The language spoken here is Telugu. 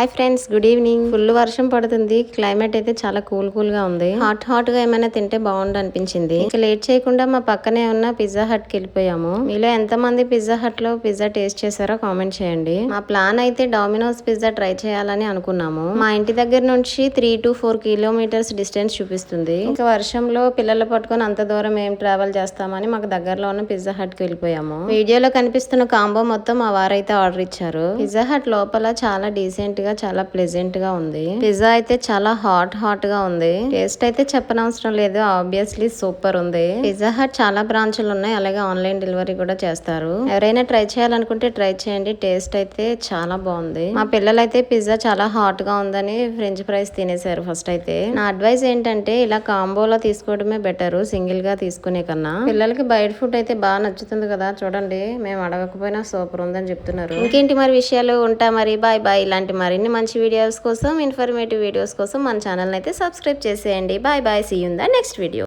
Hi friends, good evening. Full వర్షం పడుతుంది. క్లైమేట్ అయితే చాలా కూల్ గా ఉంది. హాట్ గా ఏమైనా తింటే బాగుండు అనిపించింది. ఇంకా లేట్ చేయకుండా మా పక్కనే ఉన్న పిజ్జా హట్ కి వెళ్ళిపోయాము. మీలో ఎంత మంది పిజ్జా హట్ లో పిజ్జా టేస్ట్ చేశారో కామెంట్ చేయండి. మా ప్లాన్ అయితే డామినోస్ పిజ్జా ట్రై చేయాలని అనుకున్నాము. మా ఇంటి దగ్గర నుంచి 3 to 4 కిలోమీటర్స్ డిస్టెన్స్ చూపిస్తుంది. ఇంకా వర్షంలో పిల్లలు పట్టుకొని అంత దూరం ఏం ట్రావెల్ చేస్తామని మాకు దగ్గరలో ఉన్న పిజ్జా హట్ కి వెళ్ళిపోయాము. వీడియోలో కనిపిస్తున్న కాంబో మొత్తం మా వారైతే ఆర్డర్ ఇచ్చారు. పిజ్జా హట్ లోపల చాలా డీసెంట్ గా చాలా ప్లెజెంట్ గా ఉంది. పిజ్జా అయితే చాలా హాట్ గా ఉంది. టేస్ట్ అయితే చెప్పనవసరం లేదు, ఆబ్వియస్లీ సూపర్ ఉంది. పిజ్జా హట్ చాలా బ్రాంచ్లు ఉన్నాయి, అలాగే ఆన్లైన్ డెలివరీ కూడా చేస్తారు. ఎవరైనా ట్రై చేయాలనుకుంటే ట్రై చేయండి. టేస్ట్ అయితే చాలా బాగుంది. మా పిల్లలు అయితే పిజ్జా చాలా హాట్ గా ఉందని ఫ్రెంచ్ ఫ్రైస్ తినేశారు ఫస్ట్ అయితే. నా అడ్వైస్ ఏంటంటే ఇలా కాంబోలో తీసుకోవడమే బెటర్, సింగిల్ గా తీసుకునే కన్నా. పిల్లలకి బయట ఫుడ్ అయితే బాగా నచ్చుతుంది కదా, చూడండి మేము అడగకపోయినా సూపర్ ఉందని చెప్తున్నారు. ఇంకేంటి మరి విషయాలు, ఉంటా మరి, బాయ్ బాయ్. ఇలాంటి మరిన్ని మంచి వీడియోస్ కోసం, ఇన్ఫర్మేటివ్ వీడియోస్ కోసం మన ఛానల్ అయితే సబ్స్క్రైబ్ చేసేయండి. Bye bye, see you in the next video.